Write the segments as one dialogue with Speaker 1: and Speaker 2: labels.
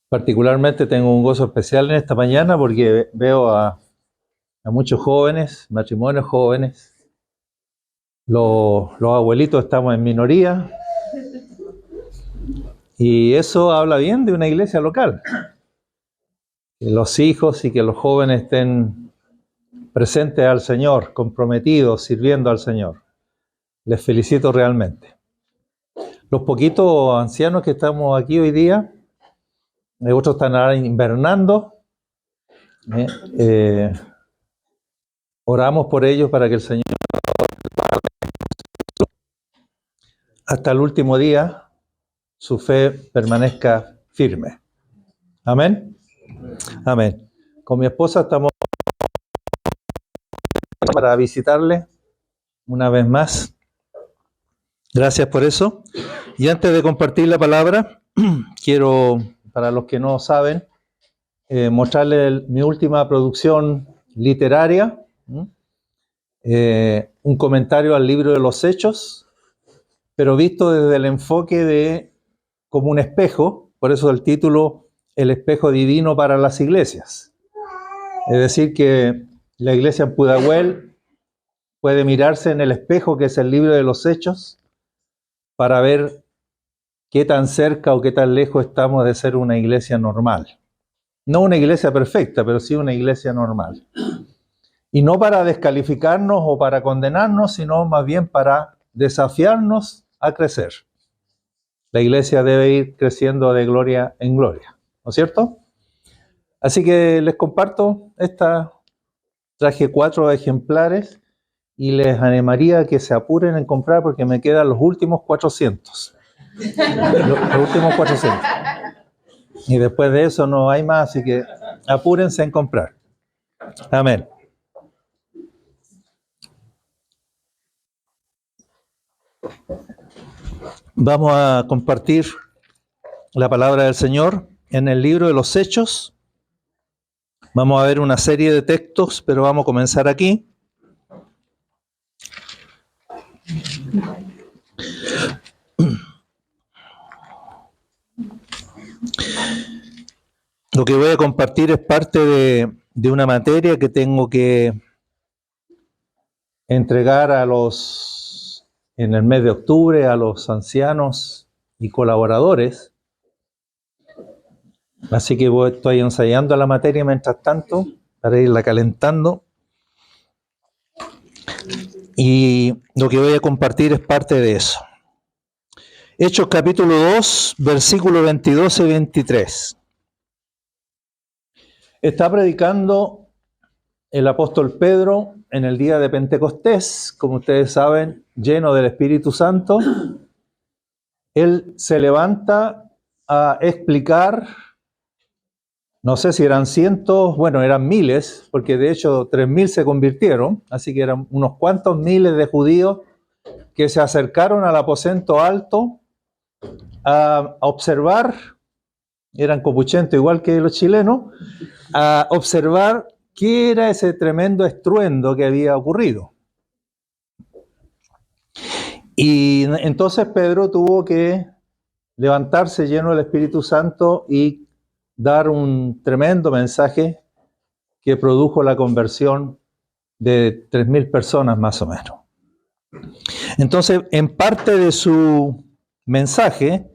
Speaker 1: Particularmente tengo un gozo especial en esta mañana porque veo a muchos jóvenes, matrimonios jóvenes. Los abuelitos estamos en minoría y eso habla bien de una iglesia local. Que los hijos y que los jóvenes estén presentes al Señor, comprometidos, sirviendo al Señor. Les felicito realmente. Los poquitos ancianos que estamos aquí hoy día, otros están ahora invernando. Oramos por ellos para que el Señor hasta el último día su fe permanezca firme. Amén. Amén. Con mi esposa estamos para visitarle una vez más. Gracias por eso. Y antes de compartir la palabra, quiero, para los que no saben, mostrarles mi última producción literaria, un comentario al libro de los Hechos, pero visto desde el enfoque de como un espejo, por eso el título, El espejo divino para las iglesias. Es decir, que la iglesia en Pudahuel puede mirarse en el espejo que es el libro de los Hechos para ver qué tan cerca o qué tan lejos estamos de ser una iglesia normal. No una iglesia perfecta, pero sí una iglesia normal. Y no para descalificarnos o para condenarnos, sino más bien para desafiarnos a crecer. La iglesia debe ir creciendo de gloria en gloria, ¿no es cierto? Así que les comparto traje 4 ejemplares y les animaría a que se apuren en comprar porque me quedan los últimos 400. Los últimos 400. Y después de eso no hay más, así que apúrense en comprar. Amén. Vamos a compartir la palabra del Señor en el libro de los Hechos. Vamos a ver una serie de textos, pero vamos a comenzar aquí. Lo que voy a compartir es parte de una materia que tengo que entregar en el mes de octubre a los ancianos y colaboradores. Así que estoy ensayando la materia mientras tanto para irla calentando. Y lo que voy a compartir es parte de eso. Hechos capítulo 2, versículos 22 y 23. Está predicando el apóstol Pedro en el día de Pentecostés, como ustedes saben, lleno del Espíritu Santo. Él se levanta a explicar, no sé si eran cientos, bueno, eran miles, porque de hecho 3.000 se convirtieron, así que eran unos cuantos miles de judíos que se acercaron al aposento alto a observar, eran copuchentos igual que los chilenos, a observar qué era ese tremendo estruendo que había ocurrido. Y entonces Pedro tuvo que levantarse lleno del Espíritu Santo y dar un tremendo mensaje que produjo la conversión de 3.000 personas más o menos. Entonces, en parte de su mensaje,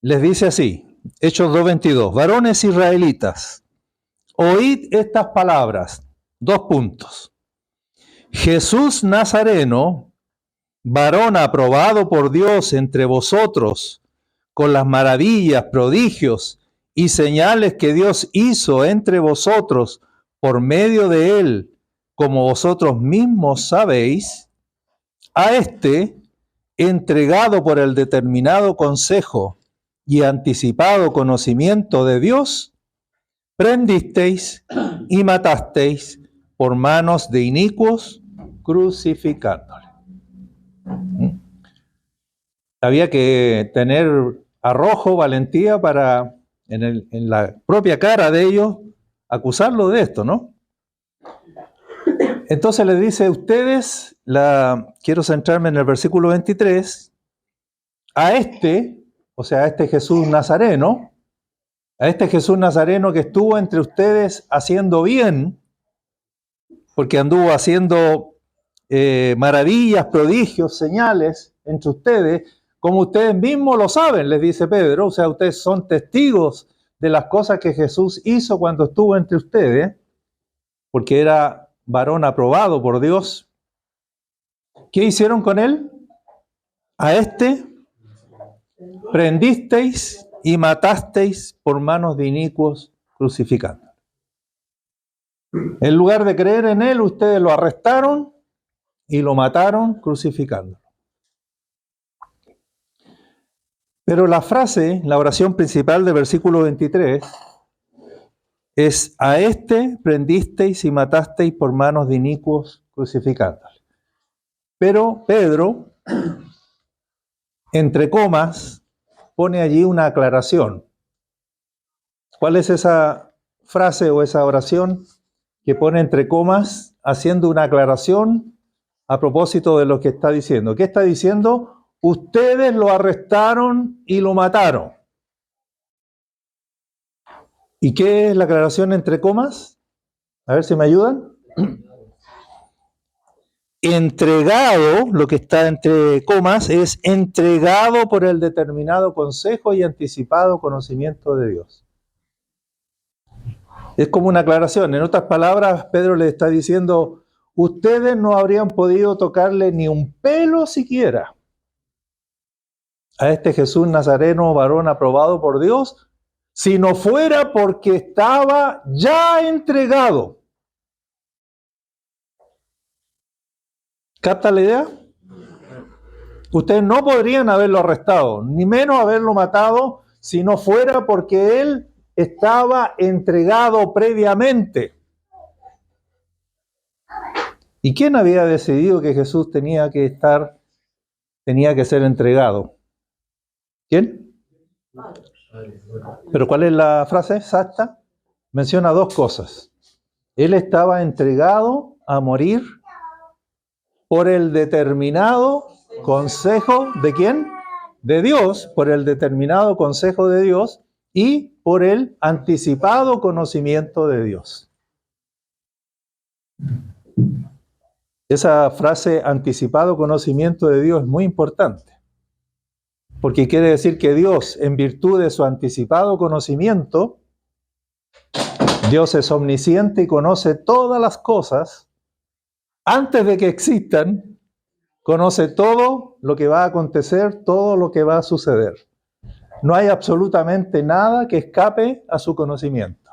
Speaker 1: les dice así, Hechos 2:22, varones israelitas, oíd estas palabras, 2 puntos. Jesús Nazareno, varón aprobado por Dios entre vosotros, con las maravillas, prodigios y señales que Dios hizo entre vosotros por medio de él, como vosotros mismos sabéis, a este, entregado por el determinado consejo y anticipado conocimiento de Dios, prendisteis y matasteis por manos de inicuos, crucificándole. Había que tener arrojo, valentía para, en la propia cara de ellos, acusarlo de esto, ¿no? Entonces les dice, ustedes, quiero centrarme en el versículo 23, a este, o sea, a este Jesús Nazareno, a este Jesús Nazareno que estuvo entre ustedes haciendo bien, porque anduvo haciendo maravillas, prodigios, señales entre ustedes, como ustedes mismos lo saben, les dice Pedro, o sea, ustedes son testigos de las cosas que Jesús hizo cuando estuvo entre ustedes, porque era varón aprobado por Dios. ¿Qué hicieron con él? A este prendisteis y matasteis por manos de inicuos crucificando. En lugar de creer en él, ustedes lo arrestaron y lo mataron crucificándolo. Pero la frase, la oración principal del versículo 23, es: a este prendisteis y matasteis por manos de inicuos crucificándole. Pero Pedro, entre comas, pone allí una aclaración. ¿Cuál es esa frase o esa oración que pone entre comas haciendo una aclaración a propósito de lo que está diciendo? ¿Qué está diciendo? Ustedes lo arrestaron y lo mataron. ¿Y qué es la aclaración entre comas? A ver si me ayudan. Entregado, lo que está entre comas, es entregado por el determinado consejo y anticipado conocimiento de Dios. Es como una aclaración. En otras palabras, Pedro le está diciendo: ustedes no habrían podido tocarle ni un pelo siquiera a este Jesús Nazareno, varón aprobado por Dios, si no fuera porque estaba ya entregado. ¿Capta la idea? Ustedes no podrían haberlo arrestado, ni menos haberlo matado, si no fuera porque él estaba entregado previamente. ¿Y quién había decidido que Jesús tenía que ser entregado? ¿Quién? ¿Pero cuál es la frase exacta? Menciona dos cosas. Él estaba entregado a morir por el determinado consejo ¿de quién? De Dios, por el determinado consejo de Dios y por el anticipado conocimiento de Dios. Esa frase, anticipado conocimiento de Dios, es muy importante, porque quiere decir que Dios, en virtud de su anticipado conocimiento, Dios es omnisciente y conoce todas las cosas antes de que existan. Conoce todo lo que va a acontecer, todo lo que va a suceder. No hay absolutamente nada que escape a su conocimiento.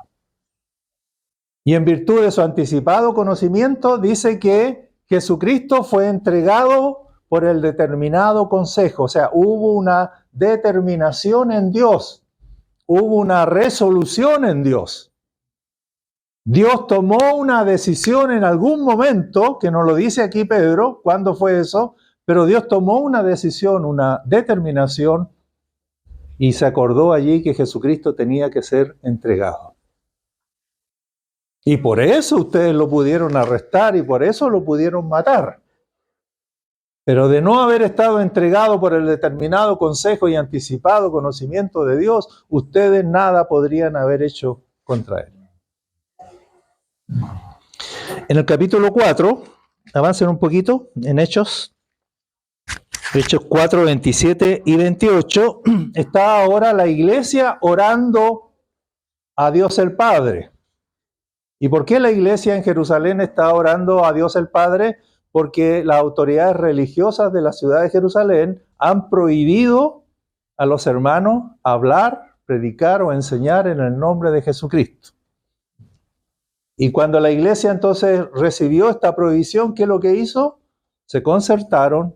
Speaker 1: Y en virtud de su anticipado conocimiento, dice que Jesucristo fue entregado por el determinado consejo. O sea, hubo una determinación en Dios, hubo una resolución en Dios. Dios tomó una decisión en algún momento, que nos lo dice aquí Pedro, ¿cuándo fue eso? Pero Dios tomó una decisión, una determinación, y se acordó allí que Jesucristo tenía que ser entregado. Y por eso ustedes lo pudieron arrestar y por eso lo pudieron matar. Pero de no haber estado entregado por el determinado consejo y anticipado conocimiento de Dios, ustedes nada podrían haber hecho contra él. En el capítulo 4, avancen un poquito, en Hechos 4, 27 y 28, está ahora la iglesia orando a Dios el Padre. ¿Y por qué la iglesia en Jerusalén está orando a Dios el Padre? Porque las autoridades religiosas de la ciudad de Jerusalén han prohibido a los hermanos hablar, predicar o enseñar en el nombre de Jesucristo. Y cuando la iglesia entonces recibió esta prohibición, ¿qué es lo que hizo? Se concertaron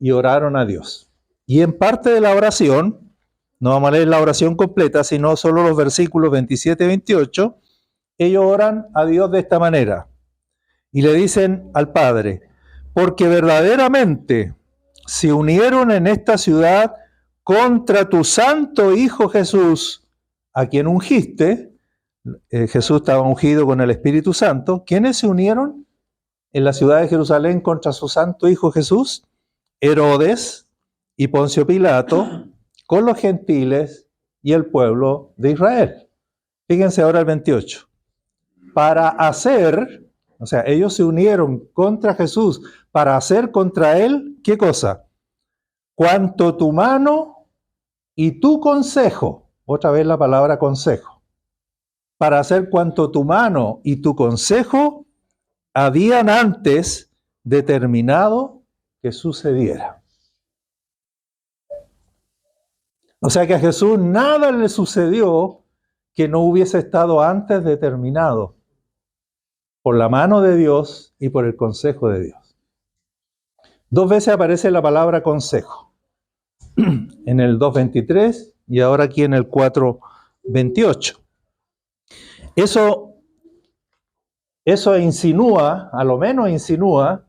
Speaker 1: y oraron a Dios. Y en parte de la oración, no vamos a leer la oración completa, sino solo los versículos 27 y 28, ellos oran a Dios de esta manera. Y le dicen al Padre: porque verdaderamente se unieron en esta ciudad contra tu santo Hijo Jesús, a quien ungiste. Jesús estaba ungido con el Espíritu Santo. ¿Quiénes se unieron en la ciudad de Jerusalén contra su santo Hijo Jesús? Herodes y Poncio Pilato con los gentiles y el pueblo de Israel. Fíjense ahora el 28. Para hacer, o sea, ellos se unieron contra Jesús para hacer contra él, ¿qué cosa? Cuanto tu mano y tu consejo, otra vez la palabra consejo, para hacer cuanto tu mano y tu consejo habían antes determinado que sucediera. O sea que a Jesús nada le sucedió que no hubiese estado antes determinado por la mano de Dios y por el consejo de Dios. 2 veces aparece la palabra consejo, en el 2:23 y ahora aquí en el 4:28. Eso insinúa, a lo menos insinúa,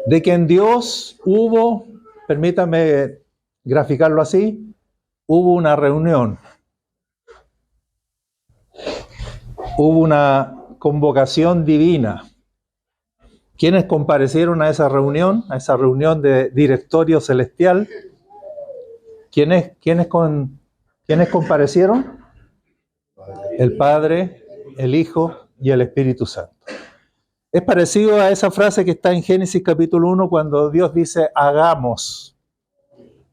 Speaker 1: de que en Dios hubo, permítame graficarlo así, hubo una reunión, hubo una convocación divina. ¿Quiénes comparecieron a esa reunión de directorio celestial? ¿Quiénes comparecieron? El Padre, el Hijo y el Espíritu Santo. Es parecido a esa frase que está en Génesis capítulo 1 cuando Dios dice hagamos.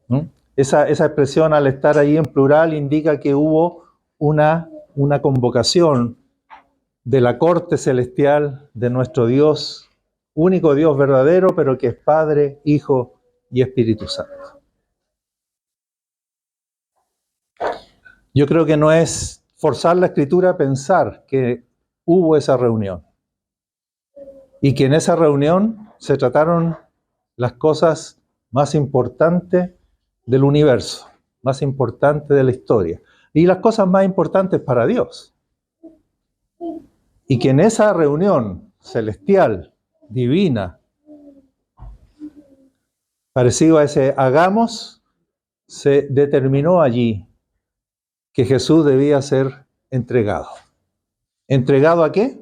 Speaker 1: ¿no? Esa expresión al estar ahí en plural indica que hubo una convocación de la corte celestial de nuestro Dios, único Dios verdadero, pero que es Padre, Hijo y Espíritu Santo. Yo creo que no es forzar la Escritura a pensar que hubo esa reunión y que en esa reunión se trataron las cosas más importantes del universo, más importantes de la historia y las cosas más importantes para Dios. Y que en esa reunión celestial, divina, parecido a ese hagamos, se determinó allí que Jesús debía ser entregado. ¿Entregado a qué?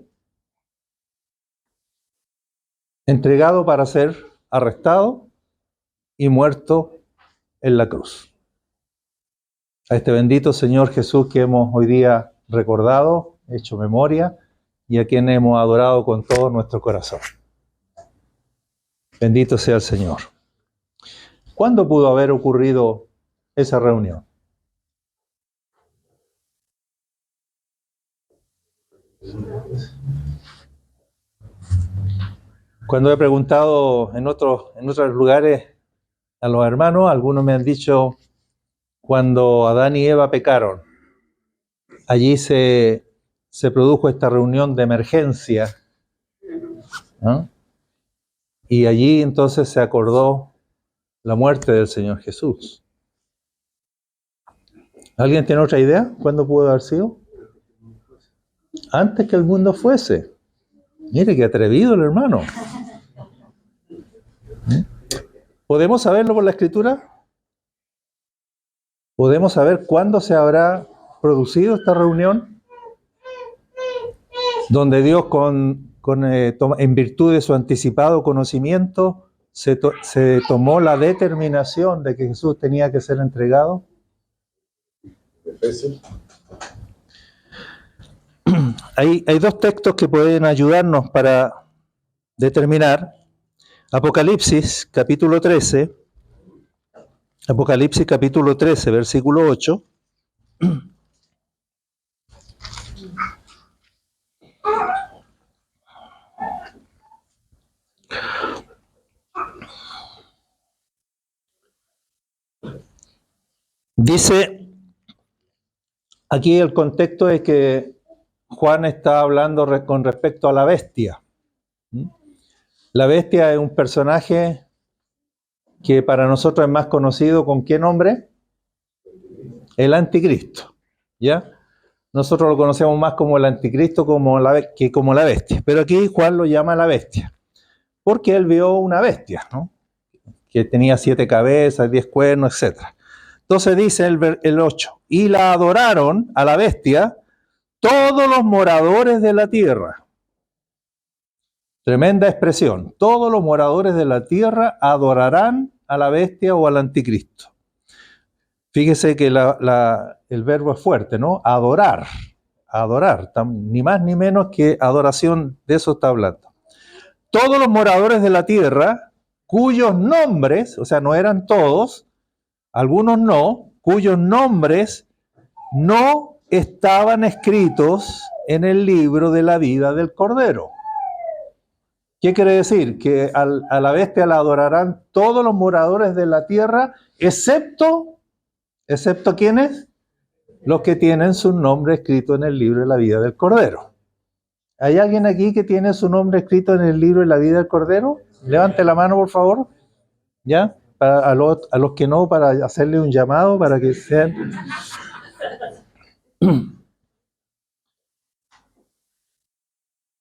Speaker 1: Entregado para ser arrestado y muerto en la cruz. A este bendito Señor Jesús que hemos hoy día recordado, hecho memoria, y a quien hemos adorado con todo nuestro corazón. Bendito sea el Señor. ¿Cuándo pudo haber ocurrido esa reunión? Cuando he preguntado en otros lugares a los hermanos, algunos me han dicho cuando Adán y Eva pecaron. Allí se produjo esta reunión de emergencia, ¿no? Y allí entonces se acordó la muerte del Señor Jesús. ¿Alguien tiene otra idea? ¿Cuándo pudo haber sido? Antes que el mundo fuese. Mire qué atrevido el hermano. ¿Podemos saberlo por la Escritura? ¿Podemos saber cuándo se habrá producido esta reunión? Donde Dios, en virtud de su anticipado conocimiento, se tomó la determinación de que Jesús tenía que ser entregado. Hay 2 textos que pueden ayudarnos para determinar. Apocalipsis capítulo 13, versículo 8. Dice, aquí el contexto es que Juan está hablando con respecto a la bestia. La bestia es un personaje que para nosotros es más conocido ¿con qué nombre? El anticristo, ¿ya? Nosotros lo conocemos más como el anticristo que como la bestia. Pero aquí Juan lo llama la bestia, porque él vio una bestia, ¿no? Que tenía 7 cabezas, 10 cuernos, etc. Entonces dice el 8, y la adoraron a la bestia todos los moradores de la tierra. Tremenda expresión. Todos los moradores de la tierra adorarán a la bestia o al anticristo. Fíjese que el verbo es fuerte, ¿no? Adorar, ni más ni menos que adoración, de eso está hablando. Todos los moradores de la tierra, cuyos nombres, o sea, no eran todos, algunos no, cuyos nombres no estaban escritos en el libro de la vida del Cordero. ¿Qué quiere decir? Que a la bestia la adorarán todos los moradores de la tierra, excepto ¿quiénes? Los que tienen su nombre escrito en el libro de la vida del Cordero. ¿Hay alguien aquí que tiene su nombre escrito en el libro de la vida del Cordero? Levante la mano, por favor. ¿Ya? A los que no, para hacerle un llamado, para que sean...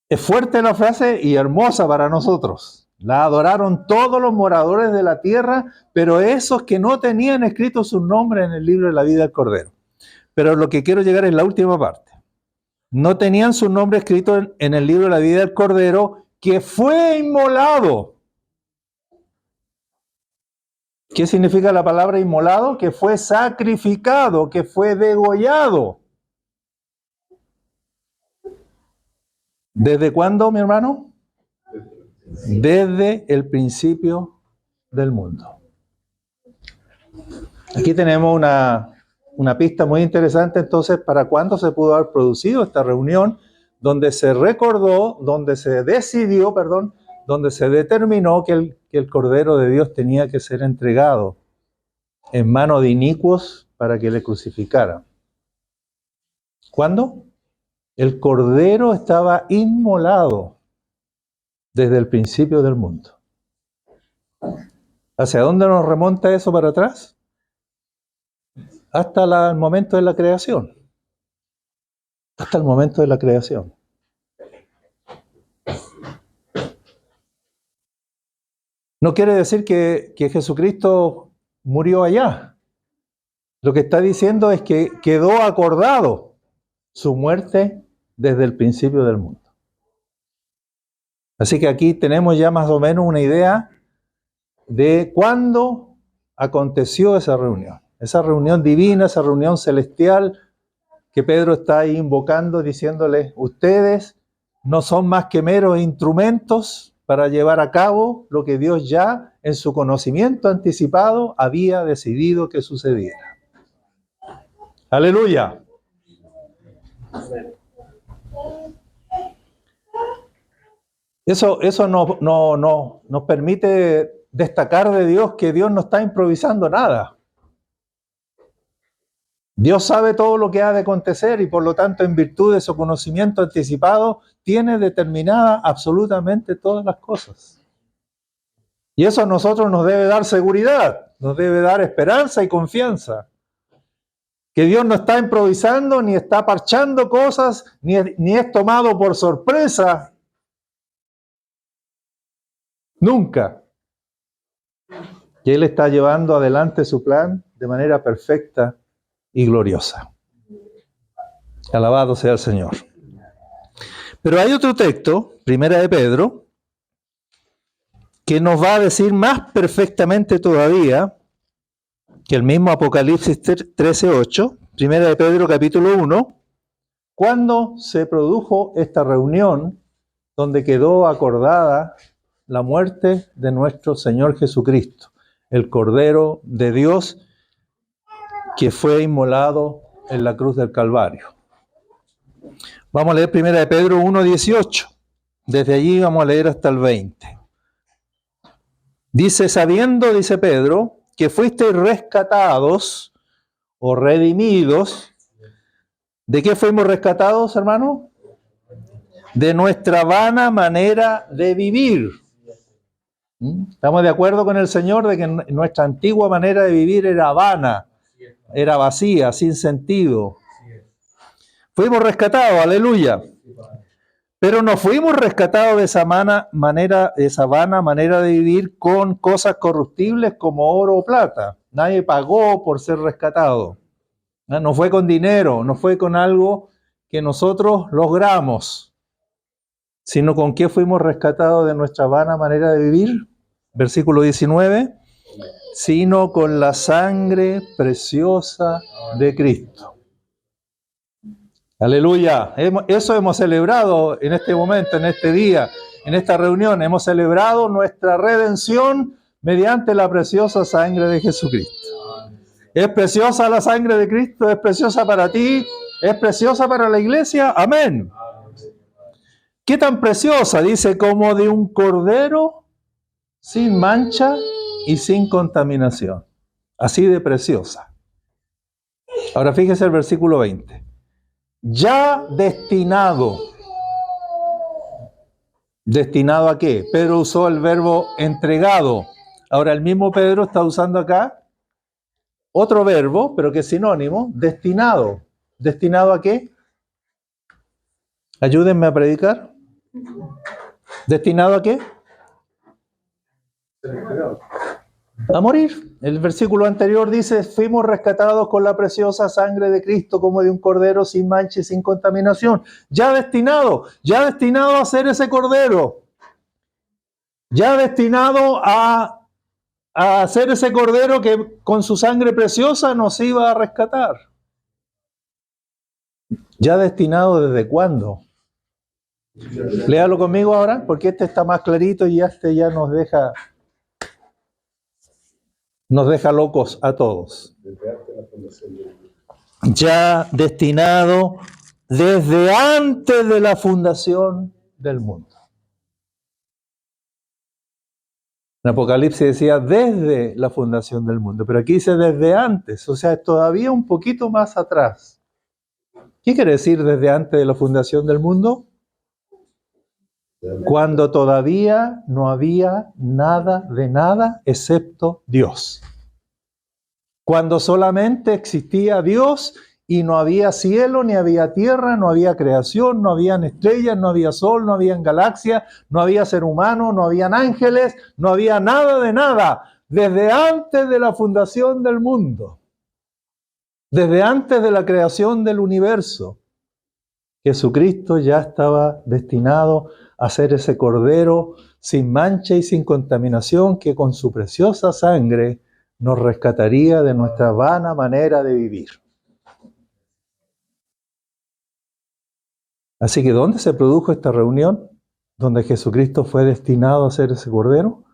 Speaker 1: Es fuerte la frase y hermosa para nosotros. La adoraron todos los moradores de la tierra, pero esos que no tenían escrito su nombre en el libro de la vida del Cordero. Pero lo que quiero llegar es la última parte. No tenían su nombre escrito en el libro de la vida del Cordero, que fue inmolado. ¿Qué significa la palabra inmolado? Que fue sacrificado, que fue degollado. ¿Desde cuándo, mi hermano? Desde el principio del mundo. Aquí tenemos una pista muy interesante, entonces, para cuándo se pudo haber producido esta reunión, donde se recordó, donde se decidió, donde se determinó que el Cordero de Dios tenía que ser entregado en manos de inicuos para que le crucificaran. ¿Cuándo? El Cordero estaba inmolado desde el principio del mundo. ¿Hacia dónde nos remonta eso para atrás? Hasta el momento de la creación. Hasta el momento de la creación. No quiere decir que Jesucristo murió allá. Lo que está diciendo es que quedó acordado su muerte desde el principio del mundo. Así que aquí tenemos ya más o menos una idea de cuándo aconteció esa reunión divina, esa reunión celestial que Pedro está ahí invocando, diciéndole, ustedes no son más que meros instrumentos para llevar a cabo lo que Dios ya en su conocimiento anticipado había decidido que sucediera. ¡Aleluya! Eso nos permite destacar de Dios que Dios no está improvisando nada. Dios sabe todo lo que ha de acontecer y por lo tanto, en virtud de su conocimiento anticipado, tiene determinadas absolutamente todas las cosas. Y eso a nosotros nos debe dar seguridad, nos debe dar esperanza y confianza. Que Dios no está improvisando, ni está parchando cosas, ni es tomado por sorpresa. Nunca. Que Él está llevando adelante su plan de manera perfecta y gloriosa. Alabado sea el Señor. Pero hay otro texto, Primera de Pedro, que nos va a decir más perfectamente todavía que el mismo Apocalipsis 13:8, Primera de Pedro capítulo 1, cuando se produjo esta reunión donde quedó acordada la muerte de nuestro Señor Jesucristo, el Cordero de Dios que fue inmolado en la cruz del Calvario. Vamos a leer Primera de Pedro 1:18. Desde allí vamos a leer hasta el 20. Dice, sabiendo, dice Pedro, que fuisteis rescatados o redimidos. ¿De qué fuimos rescatados, hermano? De nuestra vana manera de vivir. ¿Estamos de acuerdo con el Señor de que nuestra antigua manera de vivir era vana, era vacía, sin sentido? Fuimos rescatados, aleluya. Pero no fuimos rescatados de esa vana manera de vivir con cosas corruptibles como oro o plata. Nadie pagó por ser rescatado. No fue con dinero, no fue con algo que nosotros logramos, sino con qué fuimos rescatados de nuestra vana manera de vivir. Versículo 19. sino con la sangre preciosa de Cristo. Aleluya. Eso hemos celebrado en este momento, en este día, en esta reunión. Hemos celebrado nuestra redención mediante la preciosa sangre de Jesucristo. ¿Es preciosa la sangre de Cristo? ¿Es preciosa para ti? ¿Es preciosa para la iglesia? Amén. ¿Qué tan preciosa? Dice, como de un cordero sin mancha y sin contaminación. Así de preciosa. Ahora fíjese el versículo 20. Ya destinado. ¿Destinado a qué? Pedro usó el verbo entregado. Ahora el mismo Pedro está usando acá otro verbo, pero que es sinónimo, destinado. ¿Destinado a qué? Ayúdenme a predicar. ¿Destinado a qué? A morir. El versículo anterior dice, fuimos rescatados con la preciosa sangre de Cristo como de un cordero sin mancha y sin contaminación. Ya destinado a ser ese cordero. Ya destinado a ser ese cordero que con su sangre preciosa nos iba a rescatar. ¿Ya destinado desde cuándo? Léalo conmigo ahora, porque este está más clarito y este ya nos deja locos a todos. Ya destinado desde antes de la fundación del mundo. En Apocalipsis decía desde la fundación del mundo, pero aquí dice desde antes, o sea, todavía un poquito más atrás. ¿Qué quiere decir desde antes de la fundación del mundo? Cuando todavía no había nada de nada excepto Dios. Cuando solamente existía Dios y no había cielo, ni había tierra, no había creación, no habían estrellas, no había sol, no habían galaxias, no había ser humano, no habían ángeles, no había nada de nada. Desde antes de la fundación del mundo, desde antes de la creación del universo, Jesucristo ya estaba destinado a ser ese cordero sin mancha y sin contaminación que con su preciosa sangre nos rescataría de nuestra vana manera de vivir. Así que, ¿dónde se produjo esta reunión? ¿Donde Jesucristo fue destinado a ser ese cordero?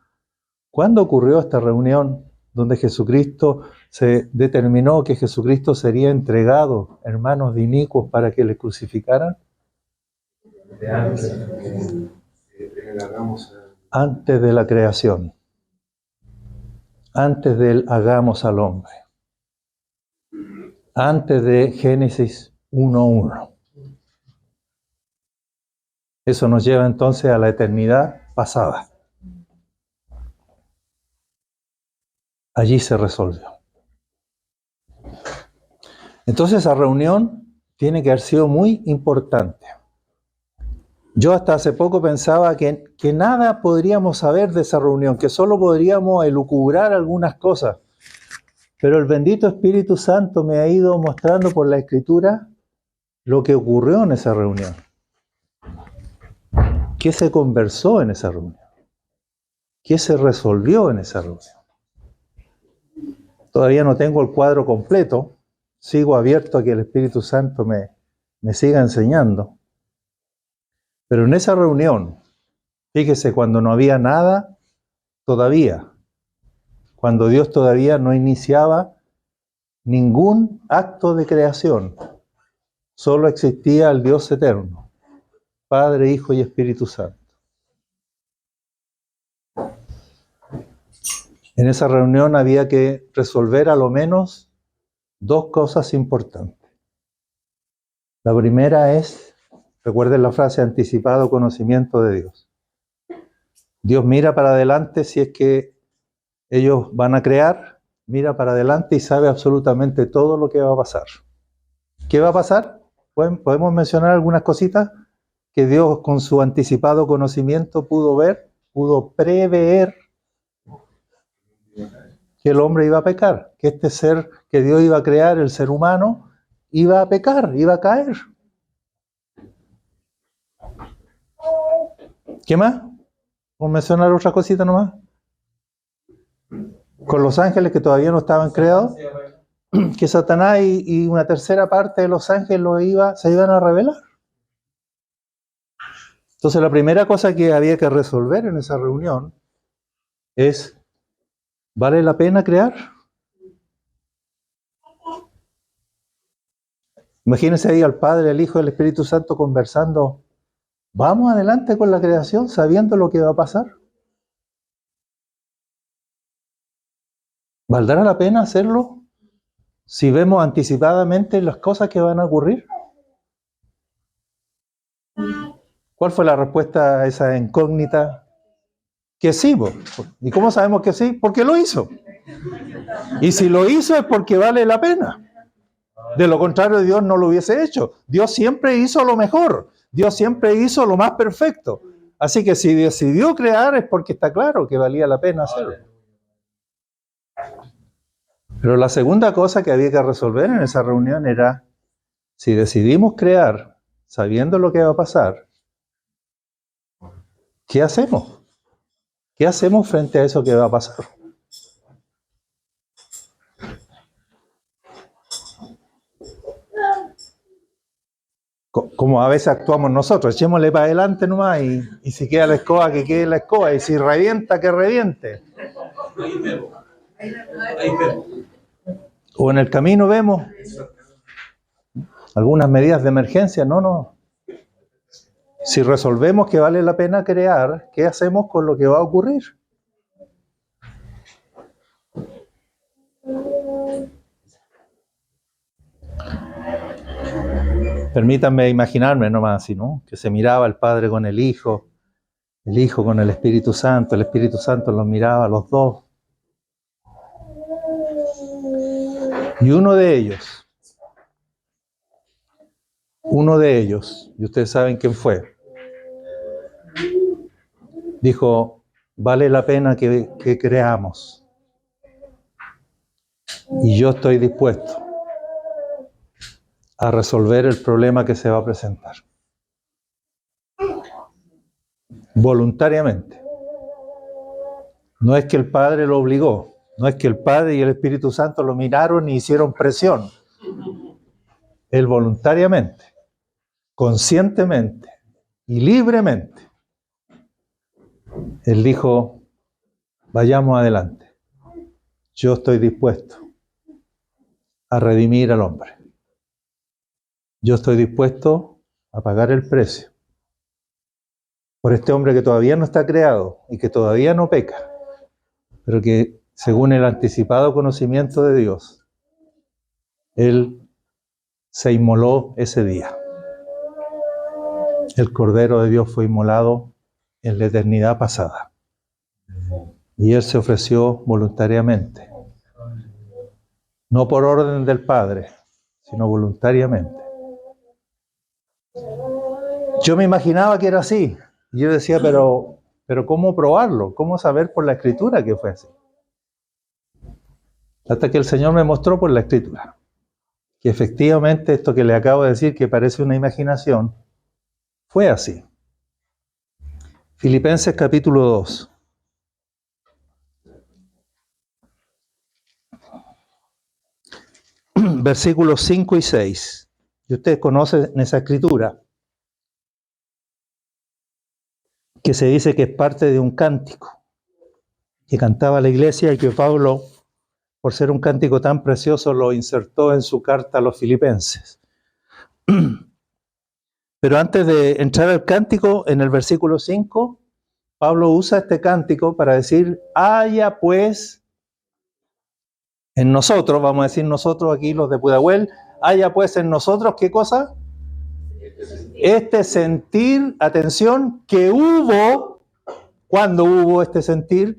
Speaker 1: ¿Cuándo ocurrió esta reunión donde Jesucristo se determinó que Jesucristo sería entregado en manos de inicuos para que le crucificaran? Antes de la creación. Antes del hagamos al hombre. Antes de Génesis 1:1. Eso nos lleva entonces a la eternidad pasada. Allí se resolvió. Entonces esa reunión tiene que haber sido muy importante. Yo hasta hace poco pensaba que nada podríamos saber de esa reunión, que solo podríamos elucubrar algunas cosas. Pero el bendito Espíritu Santo me ha ido mostrando por la Escritura lo que ocurrió en esa reunión. ¿Qué se conversó en esa reunión? ¿Qué se resolvió en esa reunión? Todavía no tengo el cuadro completo. Sigo abierto a que el Espíritu Santo me siga enseñando. Pero en esa reunión, fíjese, cuando no había nada todavía, cuando Dios todavía no iniciaba ningún acto de creación, solo existía el Dios eterno, Padre, Hijo y Espíritu Santo. En esa reunión había que resolver a lo menos dos cosas importantes. La primera es, recuerden la frase, anticipado conocimiento de Dios. Dios mira para adelante si es que ellos van a crear, mira para adelante y sabe absolutamente todo lo que va a pasar. ¿Qué va a pasar? ¿Podemos mencionar algunas cositas que Dios con su anticipado conocimiento pudo ver, pudo prever que el hombre iba a pecar, que este ser que Dios iba a crear, el ser humano, iba a pecar, iba a caer? ¿Qué más? ¿Vamos a mencionar otra cosita nomás? con los ángeles que todavía no estaban creados, que Satanás y una tercera parte de los ángeles se iban a rebelar. Entonces la primera cosa que había que resolver en esa reunión es, ¿vale la pena crear? Imagínense ahí al Padre, al Hijo y al Espíritu Santo conversando. ¿Vamos adelante con la creación sabiendo lo que va a pasar? ¿Valdrá la pena hacerlo si vemos anticipadamente las cosas que van a ocurrir? ¿Cuál fue la respuesta a esa incógnita? Que sí. ¿Y cómo sabemos que sí? Porque lo hizo. Y si lo hizo es porque vale la pena. De lo contrario, Dios no lo hubiese hecho. Dios siempre hizo lo mejor. Dios siempre hizo lo más perfecto. Así que si decidió crear es porque está claro que valía la pena hacerlo. Pero la segunda cosa que había que resolver en esa reunión era, si decidimos crear sabiendo lo que va a pasar, ¿qué hacemos? ¿Qué hacemos frente a eso que va a pasar? Como a veces actuamos nosotros, echémosle para adelante nomás y si queda la escoba, que quede la escoba, y si revienta, que reviente. O en el camino vemos algunas medidas de emergencia, no. Si resolvemos que vale la pena crear, ¿qué hacemos con lo que va a ocurrir? Permítanme imaginarme nomás así, ¿no? Que se miraba el Padre con el Hijo con el Espíritu Santo los miraba a los dos. Y uno de ellos, y ustedes saben quién fue, dijo, vale la pena que creamos. Y yo estoy dispuesto a resolver el problema que se va a presentar. Voluntariamente. No es que el Padre lo obligó, no es que el Padre y el Espíritu Santo lo miraron y hicieron presión. Él voluntariamente, conscientemente y libremente, él dijo, vayamos adelante. Yo estoy dispuesto a redimir al hombre. Yo estoy dispuesto a pagar el precio por este hombre que todavía no está creado y que todavía no peca, pero que según el anticipado conocimiento de Dios, él se inmoló ese día. El Cordero de Dios fue inmolado en la eternidad pasada. Y él se ofreció voluntariamente. No por orden del Padre, sino voluntariamente. Yo me imaginaba que era así. Y yo decía, pero ¿cómo probarlo? ¿Cómo saber por la Escritura que fue así? Hasta que el Señor me mostró por la Escritura que efectivamente esto que le acabo de decir, que parece una imaginación, fue así. Filipenses capítulo 2. Versículos 5 y 6. Y ustedes conocen esa escritura, que se dice que es parte de un cántico que cantaba la iglesia y que Pablo, por ser un cántico tan precioso, lo insertó en su carta a los filipenses. Pero antes de entrar al cántico, en el versículo 5, Pablo usa este cántico para decir, haya pues en nosotros, vamos a decir nosotros aquí los de Pudahuel, haya pues en nosotros, ¿qué cosa? Este sentir, atención, que hubo, cuando hubo este sentir,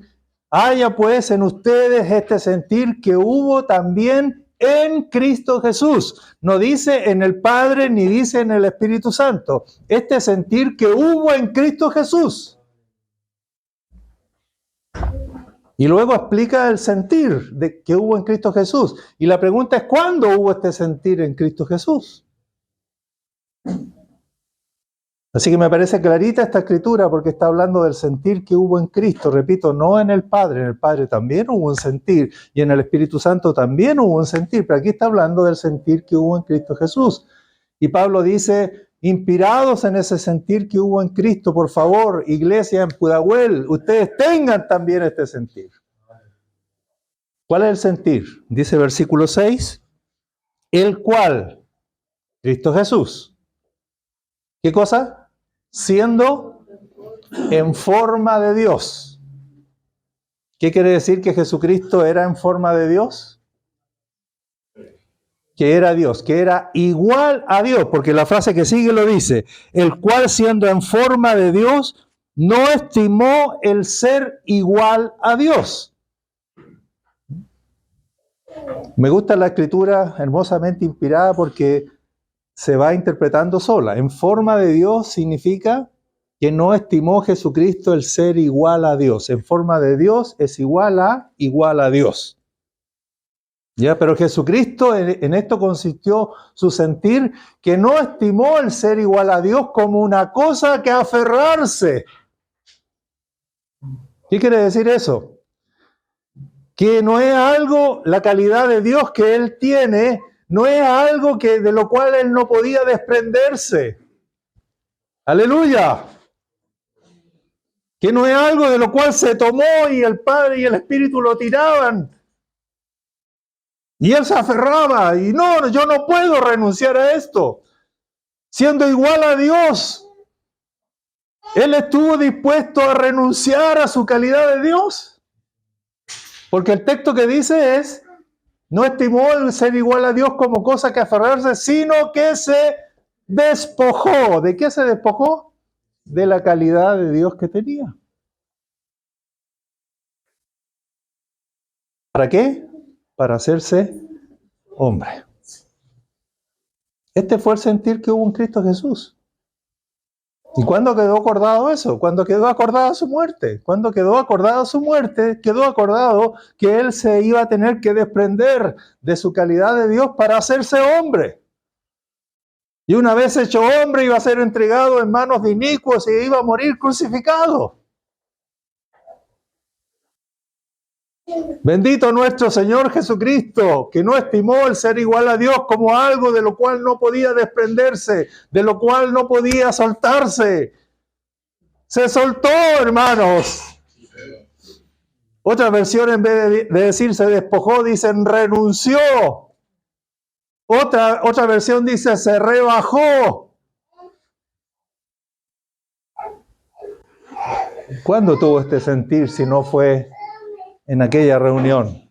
Speaker 1: haya pues en ustedes este sentir que hubo también en Cristo Jesús. No dice en el Padre ni dice en el Espíritu Santo. Este sentir que hubo en Cristo Jesús. Y luego explica el sentir que hubo en Cristo Jesús. Y la pregunta es, ¿cuándo hubo este sentir en Cristo Jesús? Así que me parece clarita esta escritura porque está hablando del sentir que hubo en Cristo. Repito, no en el Padre también hubo un sentir y en el Espíritu Santo también hubo un sentir, pero aquí está hablando del sentir que hubo en Cristo Jesús. Y Pablo dice, inspirados en ese sentir que hubo en Cristo, por favor, iglesia en Pudahuel, ustedes tengan también este sentir. ¿Cuál es el sentir? Dice versículo 6, el cual, Cristo Jesús, ¿qué cosa? Siendo en forma de Dios. ¿Qué quiere decir que Jesucristo era en forma de Dios? Que era Dios, que era igual a Dios, porque la frase que sigue lo dice, el cual siendo en forma de Dios, no estimó el ser igual a Dios. Me gusta la escritura hermosamente inspirada porque se va interpretando sola. En forma de Dios significa que no estimó Jesucristo el ser igual a Dios. En forma de Dios es igual a Dios. ¿Ya? Pero Jesucristo en esto consistió su sentir, que no estimó el ser igual a Dios como una cosa que aferrarse. ¿Qué quiere decir eso? Que no es algo, la calidad de Dios que Él tiene, no es algo de lo cual Él no podía desprenderse. ¡Aleluya! Que no es algo de lo cual se tomó y el Padre y el Espíritu lo tiraban. Y Él se aferraba y no, yo no puedo renunciar a esto. Siendo igual a Dios, Él estuvo dispuesto a renunciar a su calidad de Dios. Porque el texto que dice es, no estimó el ser igual a Dios como cosa que aferrarse, sino que se despojó. ¿De qué se despojó? De la calidad de Dios que tenía. ¿Para qué? Para hacerse hombre. Este fue el sentir que hubo en Cristo Jesús. ¿Y cuándo quedó acordado eso? Cuando quedó acordada su muerte. Cuando quedó acordada su muerte, quedó acordado que Él se iba a tener que desprender de su calidad de Dios para hacerse hombre. Y una vez hecho hombre iba a ser entregado en manos de inicuos y iba a morir crucificado. Bendito nuestro Señor Jesucristo, que no estimó el ser igual a Dios como algo de lo cual no podía desprenderse, de lo cual no podía soltarse. Se soltó, hermanos. Otra versión, en vez de decir se despojó, dicen renunció. Otra versión dice se rebajó. ¿Cuándo tuvo este sentir si no fue en aquella reunión?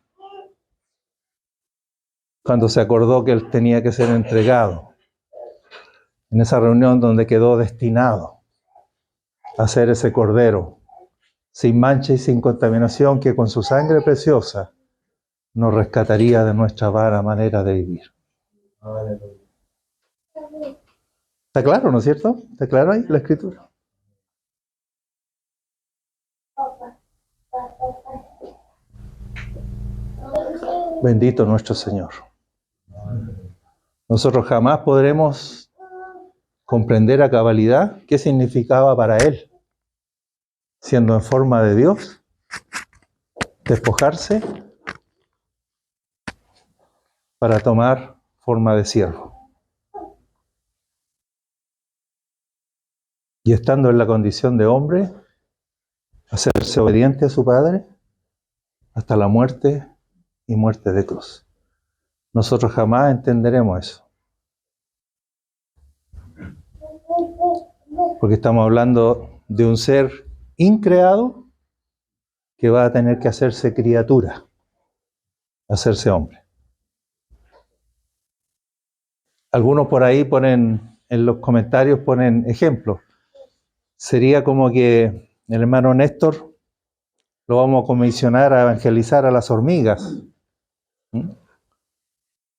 Speaker 1: Cuando se acordó que Él tenía que ser entregado. En esa reunión donde quedó destinado a ser ese cordero, sin mancha y sin contaminación, que con su sangre preciosa nos rescataría de nuestra vana manera de vivir. ¿Está claro, no es cierto? ¿Está claro ahí la escritura? Bendito nuestro Señor. Nosotros jamás podremos comprender a cabalidad qué significaba para Él, siendo en forma de Dios, despojarse para tomar forma de siervo. Y estando en la condición de hombre, hacerse obediente a su Padre hasta la muerte y muerte de cruz. Nosotros jamás entenderemos eso. Porque estamos hablando de un ser increado que va a tener que hacerse criatura, hacerse hombre. Algunos por ahí ponen, en los comentarios ponen ejemplos. Sería como que el hermano Néstor lo vamos a comisionar a evangelizar a las hormigas.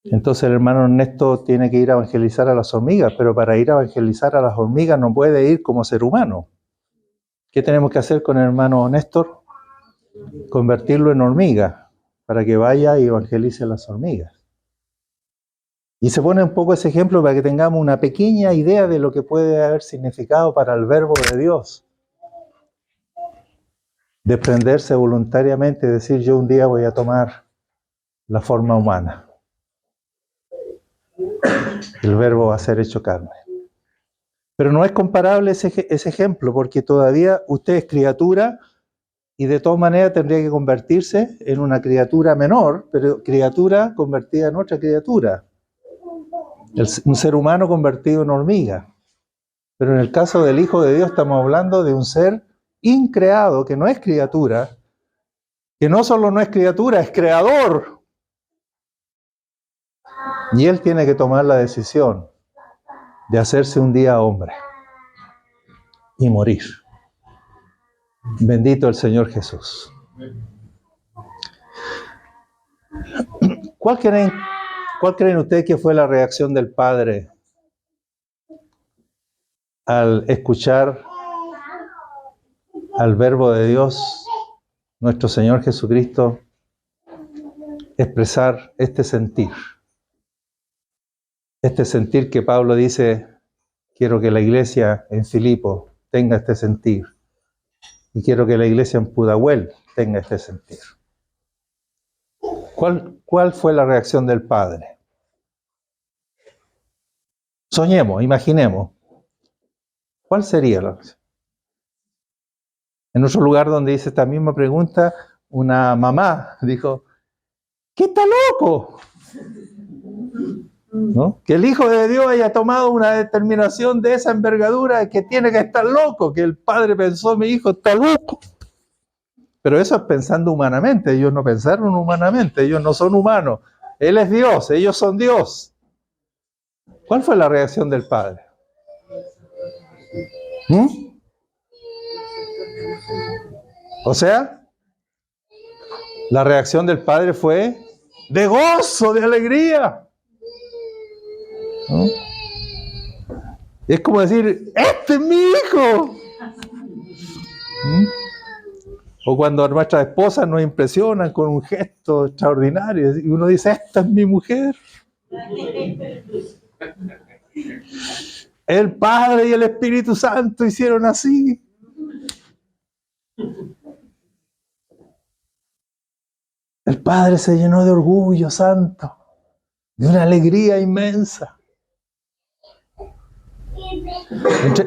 Speaker 1: Entonces el hermano Ernesto tiene que ir a evangelizar a las hormigas, pero para ir a evangelizar a las hormigas no puede ir como ser humano. ¿Qué tenemos que hacer con el hermano Néstor? Convertirlo en hormiga, para que vaya y evangelice a las hormigas. Y se pone un poco ese ejemplo para que tengamos una pequeña idea de lo que puede haber significado para el verbo de Dios. Desprenderse voluntariamente y decir, yo un día voy a tomar la forma humana. El verbo va a ser hecho carne. Pero no es comparable ese ejemplo, porque todavía usted es criatura y de todas maneras tendría que convertirse en una criatura menor, pero criatura convertida en otra criatura. Un ser humano convertido en hormiga. Pero en el caso del Hijo de Dios estamos hablando de un ser increado, que no es criatura, que no solo no es criatura, es creador. Y Él tiene que tomar la decisión de hacerse un día hombre y morir. Bendito el Señor Jesús. ¿Cuál creen ustedes que fue la reacción del Padre al escuchar al Verbo de Dios, nuestro Señor Jesucristo, expresar este sentir? Este sentir que Pablo dice, quiero que la iglesia en Filipo tenga este sentir. Y quiero que la iglesia en Pudahuel tenga este sentir. ¿Cuál fue la reacción del Padre? Soñemos, imaginemos. ¿Cuál sería la reacción? En otro lugar donde dice esta misma pregunta, una mamá dijo, ¿qué está loco? ¿No? Que el Hijo de Dios haya tomado una determinación de esa envergadura, que tiene que estar loco, que el Padre pensó, mi hijo está loco. Pero eso es pensando humanamente, ellos no pensaron humanamente, ellos no son humanos. Él es Dios, ellos son Dios. ¿Cuál fue la reacción del Padre? O sea, la reacción del Padre fue de gozo, de alegría. ¿No? Es como decir, este es mi hijo. O cuando nuestras esposas nos impresionan con un gesto extraordinario y uno dice, esta es mi mujer. El Padre y el Espíritu Santo hicieron así. El Padre se llenó de orgullo santo, de una alegría inmensa.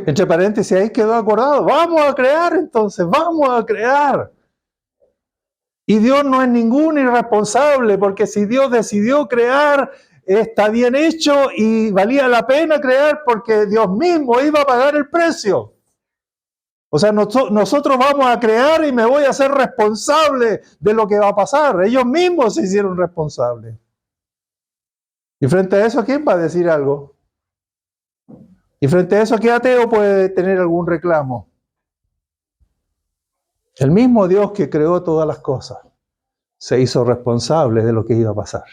Speaker 1: Entre paréntesis, ahí quedó acordado. Vamos a crear entonces, vamos a crear. Y Dios no es ningún irresponsable, porque si Dios decidió crear, está bien hecho y valía la pena crear porque Dios mismo iba a pagar el precio. O sea, nosotros vamos a crear y me voy a hacer responsable de lo que va a pasar. Ellos mismos se hicieron responsables. Y frente a eso, ¿quién va a decir algo? Y frente a eso, ¿qué ateo puede tener algún reclamo? El mismo Dios que creó todas las cosas se hizo responsable de lo que iba a pasar.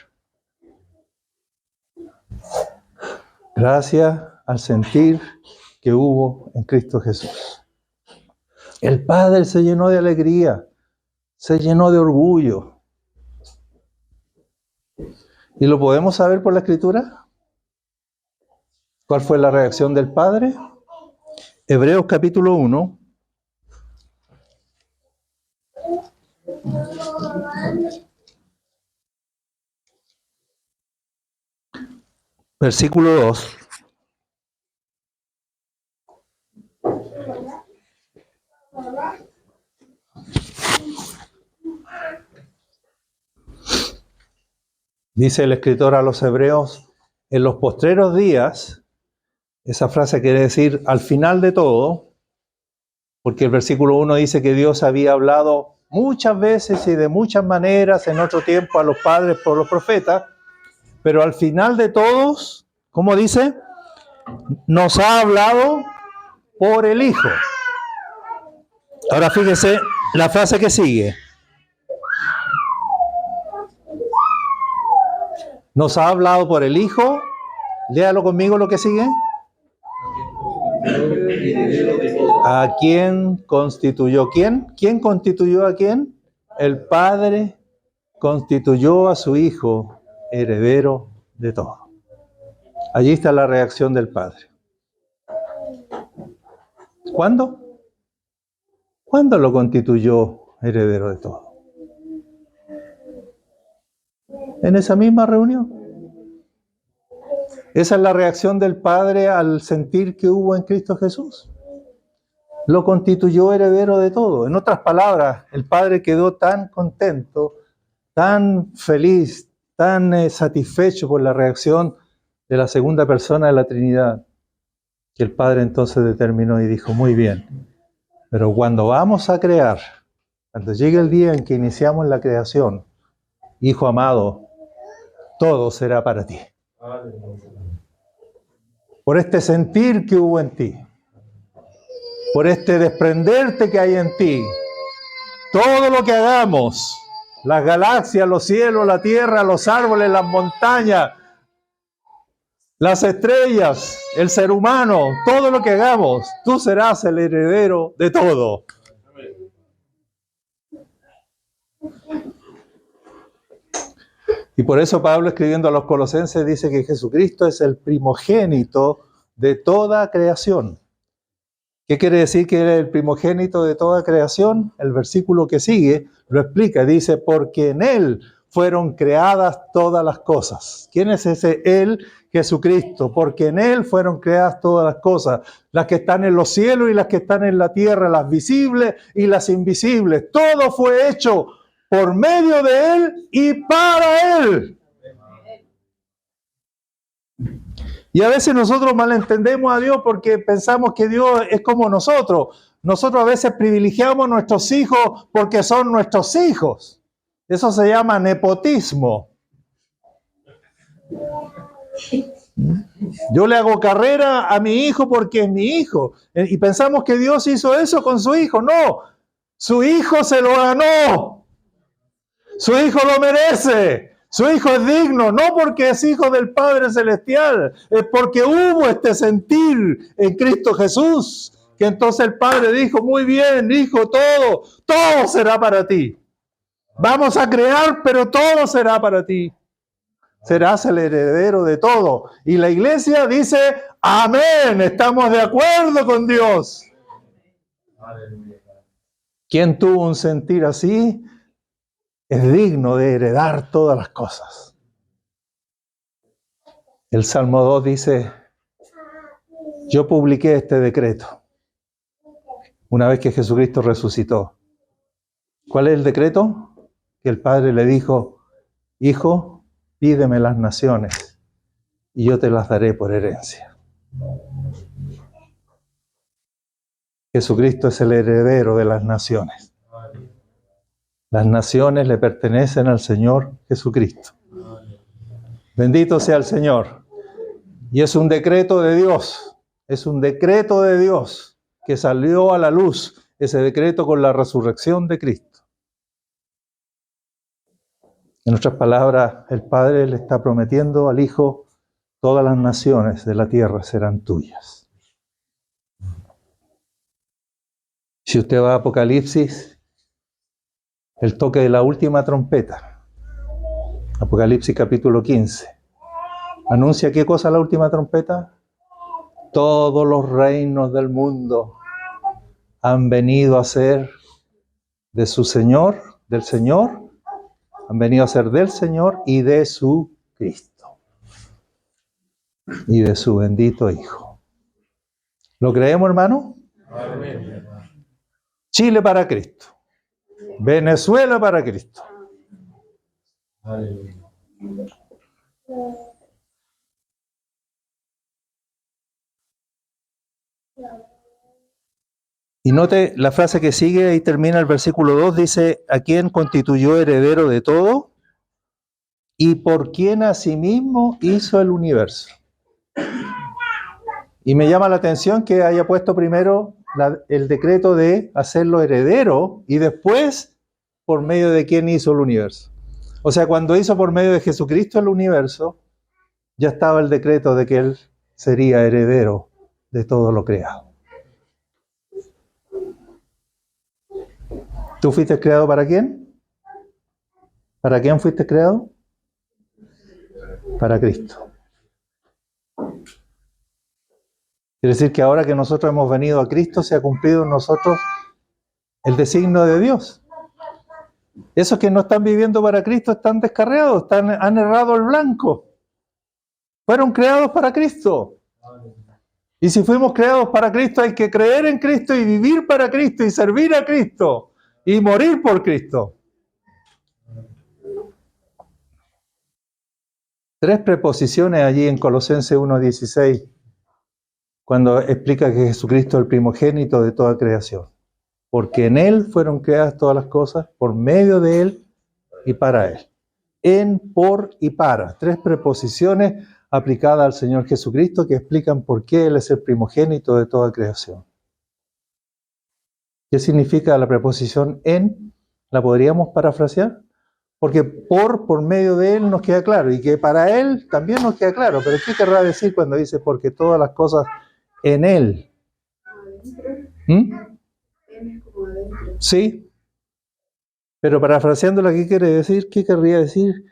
Speaker 1: Gracias al sentir que hubo en Cristo Jesús. El Padre se llenó de alegría, se llenó de orgullo. ¿Y lo podemos saber por la Escritura? ¿Cuál fue la reacción del Padre? Hebreos capítulo 1. Versículo 2. Dice el escritor a los hebreos, en los postreros días, esa frase quiere decir al final de todo, porque el versículo 1 dice que Dios había hablado muchas veces y de muchas maneras en otro tiempo a los padres por los profetas, pero al final de todos, ¿cómo dice? Nos ha hablado por el Hijo. Ahora fíjese la frase que sigue. Nos ha hablado por el Hijo. Léalo conmigo lo que sigue. ¿A quién constituyó quién? ¿Quién constituyó a quién? El Padre constituyó a su Hijo heredero de todo. Allí está la reacción del Padre. ¿Cuándo? ¿Cuándo lo constituyó heredero de todo? En esa misma reunión. Esa es la reacción del Padre al sentir que hubo en Cristo Jesús. Lo constituyó heredero de todo. En otras palabras, el Padre quedó tan contento, tan feliz, tan satisfecho por la reacción de la segunda persona de la Trinidad, que el Padre entonces determinó y dijo, muy bien, pero cuando vamos a crear, cuando llegue el día en que iniciamos la creación, Hijo amado, todo será para ti. Por este sentir que hubo en ti, por este desprenderte que hay en ti, todo lo que hagamos, las galaxias, los cielos, la tierra, los árboles, las montañas, las estrellas, el ser humano, todo lo que hagamos, tú serás el heredero de todo. Y por eso Pablo, escribiendo a los Colosenses, dice que Jesucristo es el primogénito de toda creación. ¿Qué quiere decir que era el primogénito de toda creación? El versículo que sigue lo explica, dice, porque en Él fueron creadas todas las cosas. ¿Quién es ese Él? Jesucristo, porque en Él fueron creadas todas las cosas, las que están en los cielos y las que están en la tierra, las visibles y las invisibles. Todo fue hecho por medio de Él y para Él. Y a veces nosotros malentendemos a Dios porque pensamos que Dios es como nosotros. Nosotros a veces privilegiamos a nuestros hijos porque son nuestros hijos. Eso se llama nepotismo. Yo le hago carrera a mi hijo porque es mi hijo. Y pensamos que Dios hizo eso con su hijo. No, su hijo se lo ganó. Su hijo lo merece. Su hijo es digno, no porque es hijo del Padre Celestial, es porque hubo este sentir en Cristo Jesús, que entonces el Padre dijo, muy bien, hijo, todo será para ti. Vamos a crear, pero todo será para ti. Serás el heredero de todo. Y la iglesia dice, amén, estamos de acuerdo con Dios. ¿Quién tuvo un sentir así? Es digno de heredar todas las cosas. El Salmo 2 dice, yo publiqué este decreto una vez que Jesucristo resucitó. ¿Cuál es el decreto? Que el Padre le dijo, hijo, pídeme las naciones y yo te las daré por herencia. Jesucristo es el heredero de las naciones. Las naciones le pertenecen al Señor Jesucristo. Bendito sea el Señor. Y es un decreto de Dios. Es un decreto de Dios que salió a la luz, ese decreto con la resurrección de Cristo. En otras palabras, el Padre le está prometiendo al Hijo, todas las naciones de la tierra serán tuyas. Si usted va a Apocalipsis, el toque de la última trompeta, Apocalipsis capítulo 15, ¿anuncia qué cosa la última trompeta? Todos los reinos del mundo han venido a ser de su Señor, del Señor, han venido a ser del Señor y de su Cristo y de su bendito Hijo. ¿Lo creemos, hermano? Amén. Chile para Cristo. Venezuela para Cristo. Aleluya. Y note la frase que sigue, ahí termina el versículo 2, dice, ¿a quién constituyó heredero de todo? Y por quién asimismo hizo el universo. Y me llama la atención que haya puesto primero el decreto de hacerlo heredero y después por medio de quién hizo el universo. O sea, cuando hizo por medio de Jesucristo el universo, ya estaba el decreto de que Él sería heredero de todo lo creado. ¿Tú fuiste creado para quién? ¿Para quién fuiste creado? Para Cristo. Quiere decir que ahora que nosotros hemos venido a Cristo, se ha cumplido en nosotros el designio de Dios. Esos que no están viviendo para Cristo están descarriados, han errado el blanco. Fueron creados para Cristo. Y si fuimos creados para Cristo, hay que creer en Cristo y vivir para Cristo y servir a Cristo y morir por Cristo. 3 preposiciones allí en Colosenses 1:16, cuando explica que Jesucristo es el primogénito de toda creación. Porque en Él fueron creadas todas las cosas, por medio de Él y para Él. En, por y para. 3 preposiciones aplicadas al Señor Jesucristo que explican por qué Él es el primogénito de toda creación. ¿Qué significa la preposición en? ¿La podríamos parafrasear? Porque por medio de Él nos queda claro, y que para Él también nos queda claro. Pero ¿qué querrá decir cuando dice porque todas las cosas en Él? Sí, pero parafraseándola, ¿qué quiere decir? ¿Qué querría decir?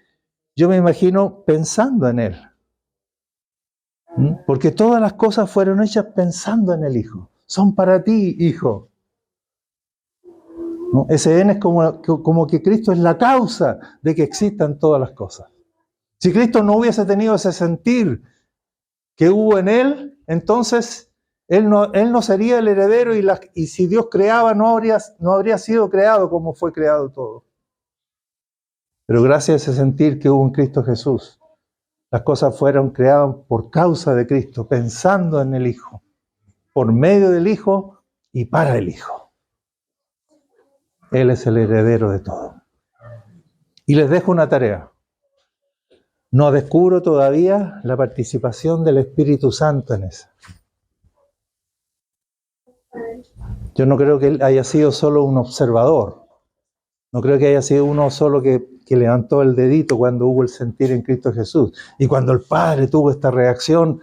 Speaker 1: Yo me imagino pensando en Él. Porque todas las cosas fueron hechas pensando en el Hijo. Son para ti, Hijo. ¿No? Ese en es como que Cristo es la causa de que existan todas las cosas. Si Cristo no hubiese tenido ese sentir que hubo en Él, entonces Él no sería el heredero y si Dios creaba no habría sido creado como fue creado todo. Pero gracias a ese sentir que hubo en Cristo Jesús, las cosas fueron creadas por causa de Cristo, pensando en el Hijo, por medio del Hijo y para el Hijo. Él es el heredero de todo. Y les dejo una tarea. No descubro todavía la participación del Espíritu Santo en eso. Yo no creo que Él haya sido solo un observador. No creo que haya sido uno solo que levantó el dedito cuando hubo el sentir en Cristo Jesús. Y cuando el Padre tuvo esta reacción,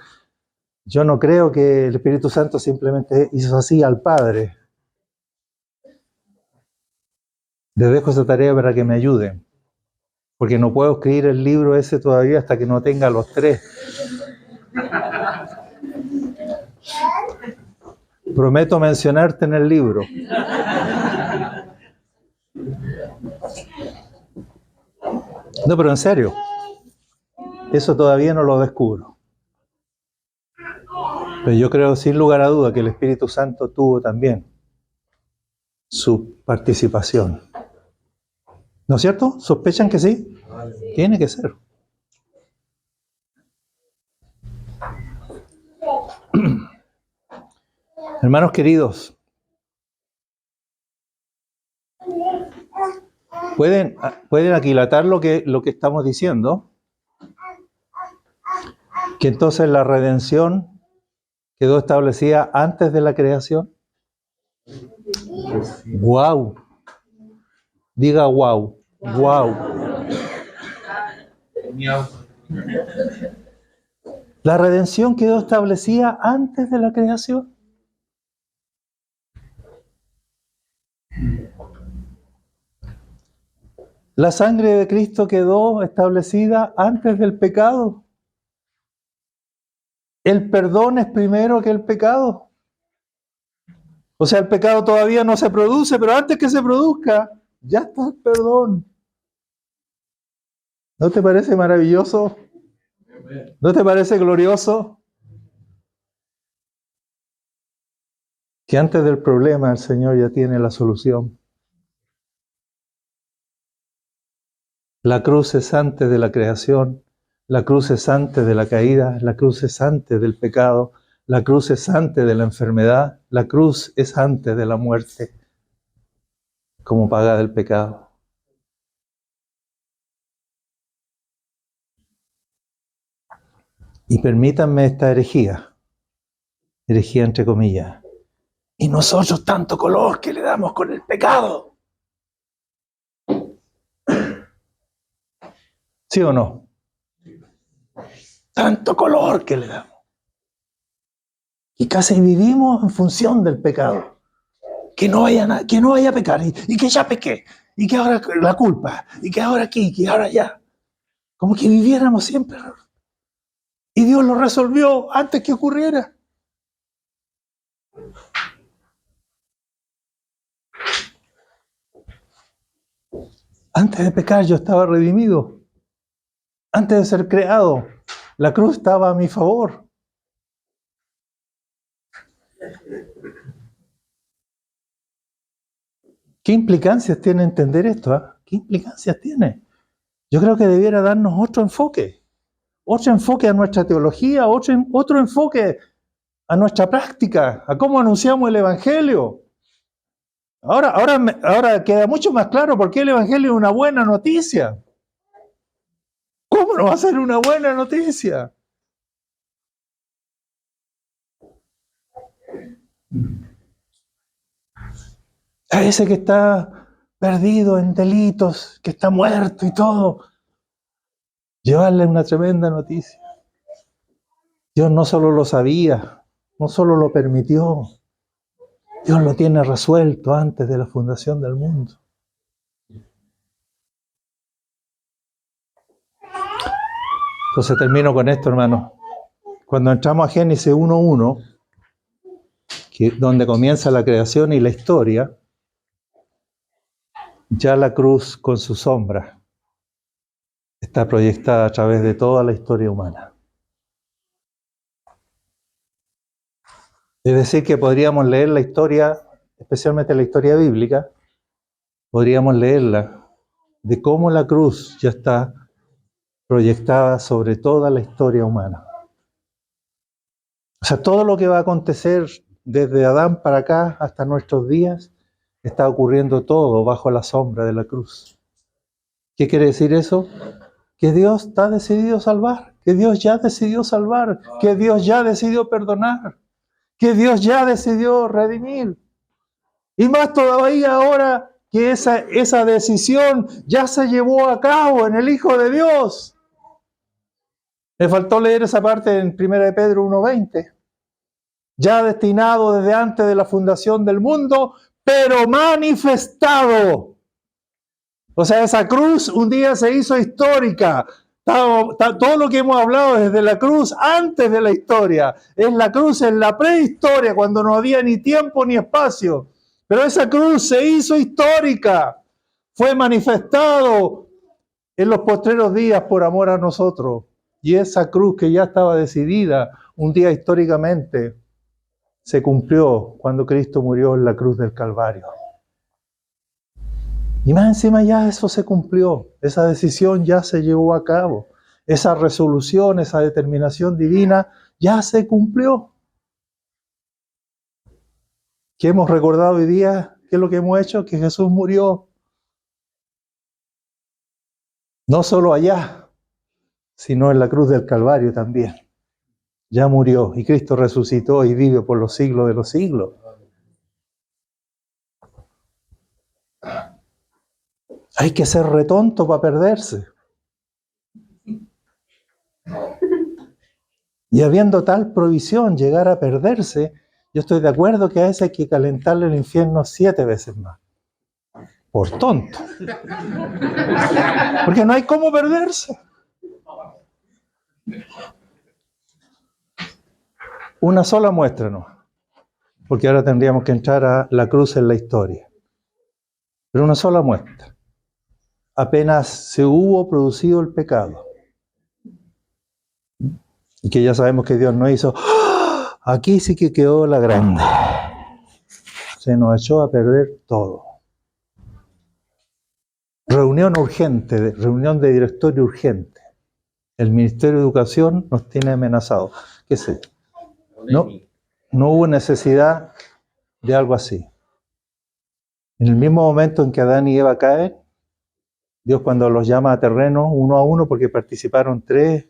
Speaker 1: yo no creo que el Espíritu Santo simplemente hizo así al Padre. Les dejo esa tarea para que me ayuden. Porque no puedo escribir el libro ese todavía hasta que no tenga los 3. Prometo mencionarte en el libro. No, pero en serio. Eso todavía no lo descubro. Pero yo creo sin lugar a duda que el Espíritu Santo tuvo también su participación. ¿No es cierto? ¿Sospechan que sí? Tiene que ser. Hermanos queridos, ¿pueden aquilatar lo que estamos diciendo? Que entonces la redención quedó establecida antes de la creación. ¡Wow! Diga wow. ¡Wow! La redención quedó establecida antes de la creación. La sangre de Cristo quedó establecida antes del pecado. El perdón es primero que el pecado. O sea, el pecado todavía no se produce, pero antes que se produzca, ya está el perdón. ¿No te parece maravilloso? ¿No te parece glorioso? Que antes del problema el Señor ya tiene la solución. La cruz es antes de la creación, la cruz es antes de la caída, la cruz es antes del pecado, la cruz es antes de la enfermedad, la cruz es antes de la muerte, como paga del pecado. Y permítanme esta herejía entre comillas. Y nosotros tanto color que le damos con el pecado. ¿Sí o no? Tanto color que le damos. Y casi vivimos en función del pecado. Que no vaya a pecar, y que ya pequé, y que ahora la culpa, y que ahora aquí, y que ahora allá. Como que viviéramos siempre. Y Dios lo resolvió antes que ocurriera. Antes de pecar yo estaba redimido. Antes de ser creado, la cruz estaba a mi favor. ¿Qué implicancias tiene entender esto? ¿Eh? ¿Qué implicancias tiene? Yo creo que debiera darnos otro enfoque a nuestra teología, otro enfoque a nuestra práctica, a cómo anunciamos el Evangelio. Ahora queda mucho más claro por qué el Evangelio es una buena noticia. ¿Cómo no va a ser una buena noticia? A ese que está perdido en delitos, que está muerto y todo, llevarle una tremenda noticia. Dios no solo lo sabía, no solo lo permitió, Dios lo tiene resuelto antes de la fundación del mundo. Entonces termino con esto, hermano. Cuando entramos a Génesis 1:1, donde comienza la creación y la historia, ya la cruz con su sombra está proyectada a través de toda la historia humana. Es decir, que podríamos leer la historia, especialmente la historia bíblica, podríamos leerla de cómo la cruz ya está proyectada sobre toda la historia humana. O sea, todo lo que va a acontecer desde Adán para acá hasta nuestros días está ocurriendo todo bajo la sombra de la cruz. ¿Qué quiere decir eso? Que Dios está decidido a salvar, que Dios ya decidió salvar, que Dios ya decidió perdonar, que Dios ya decidió redimir. Y más todavía ahora que esa decisión ya se llevó a cabo en el Hijo de Dios. Me faltó leer esa parte en 1 Pedro 1:20. Ya destinado desde antes de la fundación del mundo, pero manifestado. O sea, esa cruz un día se hizo histórica. Todo lo que hemos hablado desde la cruz antes de la historia. Es la cruz en la prehistoria, cuando no había ni tiempo ni espacio. Pero esa cruz se hizo histórica. Fue manifestado en los postreros días por amor a nosotros. Y esa cruz que ya estaba decidida un día históricamente se cumplió cuando Cristo murió en la cruz del Calvario. Y más encima ya eso se cumplió, esa decisión ya se llevó a cabo, esa resolución, esa determinación divina ya se cumplió. ¿Qué hemos recordado hoy día? ¿Qué es lo que hemos hecho? Que Jesús murió. No solo allá, sino en la cruz del Calvario también. Ya murió y Cristo resucitó y vive por los siglos de los siglos. Hay que ser retonto para perderse. Y habiendo tal provisión, llegar a perderse, yo estoy de acuerdo que a ese hay que calentarle el infierno 7 veces más. Por tonto. Porque no hay cómo perderse. Una sola muestra, ¿no? Porque ahora tendríamos que entrar a la cruz en la historia. Pero una sola muestra. Apenas se hubo producido el pecado. Y que ya sabemos que Dios no hizo. ¡Oh! Aquí sí que quedó la grande. Se nos echó a perder todo. Reunión urgente, reunión de directorio urgente. El Ministerio de Educación nos tiene amenazados. ¿Qué sé? No hubo necesidad de algo así. En el mismo momento en que Adán y Eva caen, Dios cuando los llama a terreno uno a uno, porque participaron tres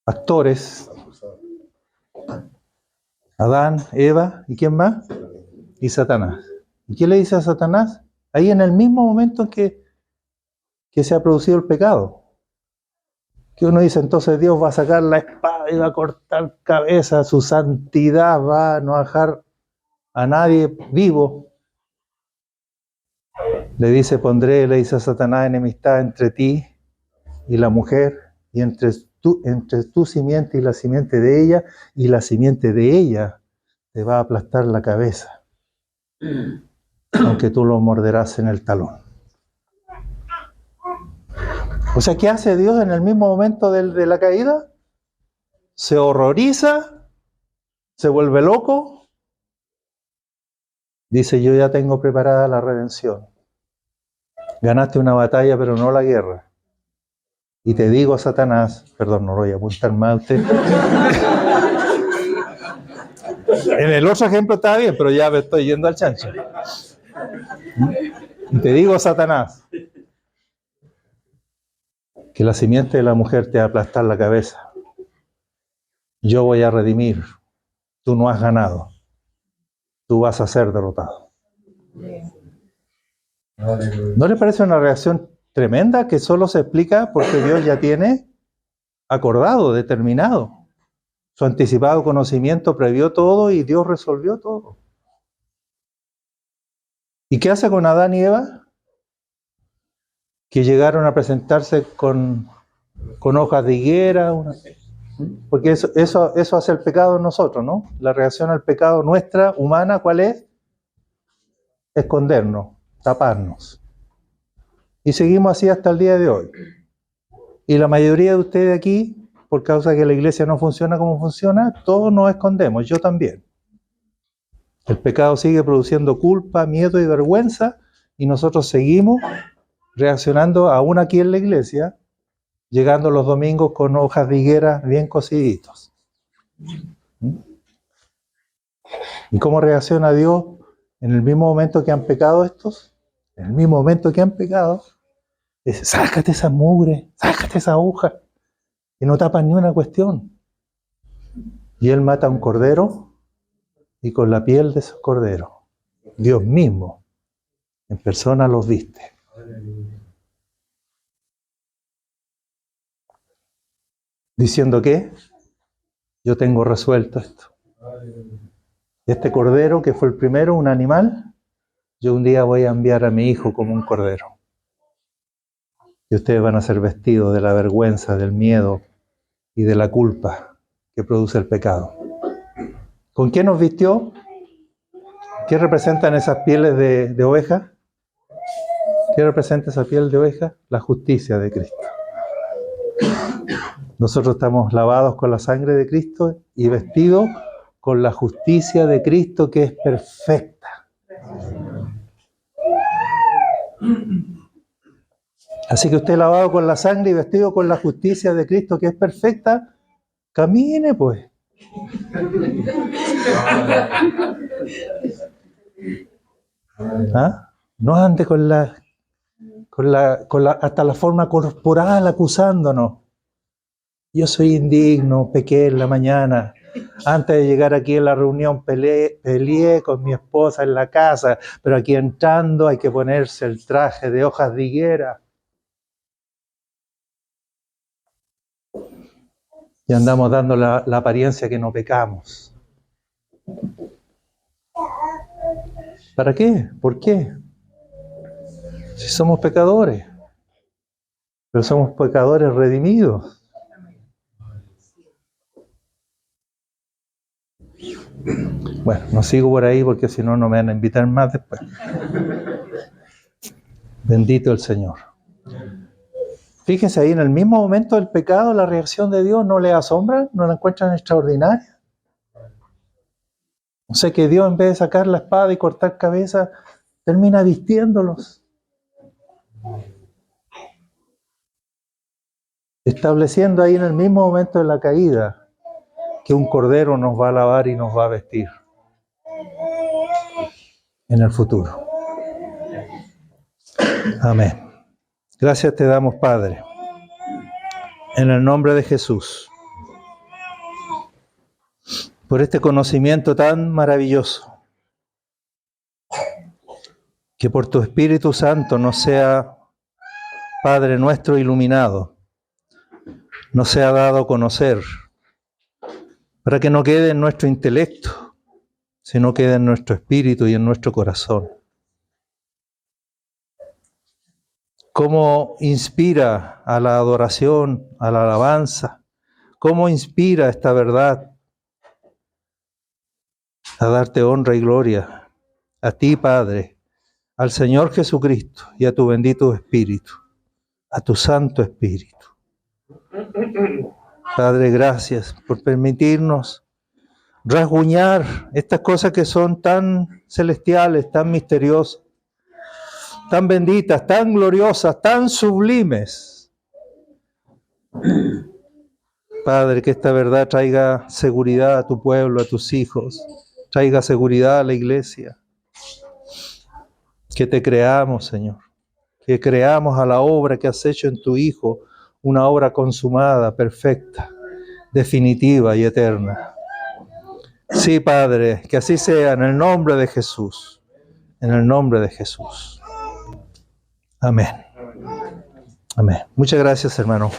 Speaker 1: actores, Adán, Eva, ¿y quién más? Y Satanás. ¿Y qué le dice a Satanás? Ahí en el mismo momento en que se ha producido el pecado. Que uno dice, entonces Dios va a sacar la espada y va a cortar cabeza, su santidad va a no dejar a nadie vivo. Le dice a Satanás, enemistad entre ti y la mujer, y entre entre tu simiente y la simiente de ella, y la simiente de ella te va a aplastar la cabeza, aunque tú lo morderás en el talón. O sea, ¿qué hace Dios en el mismo momento de la caída? Se horroriza, se vuelve loco, dice: yo ya tengo preparada la redención. Ganaste una batalla, pero no la guerra. Y te digo, Satanás, perdón, no lo voy a apuntar más a usted. En el otro ejemplo estaba bien, pero ya me estoy yendo al chancho. Y te digo, Satanás, que la simiente de la mujer te va a aplastar la cabeza. Yo voy a redimir. Tú no has ganado. Tú vas a ser derrotado. ¿No le parece una reacción tremenda que solo se explica porque Dios ya tiene acordado, determinado? Su anticipado conocimiento previó todo y Dios resolvió todo. ¿Y qué hace con Adán y Eva? Que llegaron a presentarse con hojas de higuera, porque eso hace el pecado en nosotros, ¿no? La reacción al pecado nuestra, humana, ¿cuál es? Escondernos, taparnos. Y seguimos así hasta el día de hoy. Y la mayoría de ustedes aquí, por causa de que la iglesia no funciona como funciona, todos nos escondemos, yo también. El pecado sigue produciendo culpa, miedo y vergüenza, y nosotros seguimos reaccionando aún aquí en la iglesia, llegando los domingos con hojas de higuera bien cociditos. ¿Y cómo reacciona Dios en el mismo momento que han pecado estos? En el mismo momento que han pecado, dice: sácate esa mugre, sácate esa hoja, y no tapan ni una cuestión. Y Él mata a un cordero, y con la piel de esos corderos, Dios mismo, en persona, los viste. Diciendo que yo tengo resuelto esto. Este cordero, que fue el primero, un animal, yo un día voy a enviar a mi hijo como un cordero. Y ustedes van a ser vestidos de la vergüenza, del miedo y de la culpa que produce el pecado. ¿Con qué nos vistió? ¿Qué representan esas pieles de oveja? ¿Qué representa esa piel de oveja? La justicia de Cristo. Nosotros estamos lavados con la sangre de Cristo y vestidos con la justicia de Cristo, que es perfecta. Así que usted, lavado con la sangre y vestido con la justicia de Cristo, que es perfecta, camine pues. ¿Ah? No ande hasta la forma corporal acusándonos. Yo soy indigno, pequé en la mañana. Antes de llegar aquí a la reunión peleé con mi esposa en la casa, pero aquí entrando hay que ponerse el traje de hojas de higuera. Y andamos dando la apariencia que no pecamos. ¿Para qué? ¿Por qué? Si somos pecadores, pero somos pecadores redimidos. Bueno, no sigo por ahí porque si no, no me van a invitar más después. Bendito el Señor. Fíjense ahí, en el mismo momento del pecado, la reacción de Dios no le asombra, no la encuentran extraordinaria. O sea que Dios, en vez de sacar la espada y cortar cabeza, termina vistiéndolos. Estableciendo ahí en el mismo momento de la caída que un cordero nos va a lavar y nos va a vestir en el futuro. Amén. Gracias te damos, Padre, en el nombre de Jesús, por este conocimiento tan maravilloso, que por tu Espíritu Santo nos sea, Padre nuestro, iluminado, nos sea dado a conocer, para que no quede en nuestro intelecto, sino quede en nuestro espíritu y en nuestro corazón. Cómo inspira a la adoración, a la alabanza, cómo inspira esta verdad a darte honra y gloria a ti, Padre, al Señor Jesucristo y a tu bendito Espíritu, a tu Santo Espíritu. Padre, gracias por permitirnos rasguñar estas cosas que son tan celestiales, tan misteriosas, tan benditas, tan gloriosas, tan sublimes. Padre, que esta verdad traiga seguridad a tu pueblo, a tus hijos, traiga seguridad a la iglesia. Que te creamos, Señor, que creamos a la obra que has hecho en tu Hijo, una obra consumada, perfecta, definitiva y eterna. Sí, Padre, que así sea en el nombre de Jesús, en el nombre de Jesús. Amén. Amén. Muchas gracias, hermano.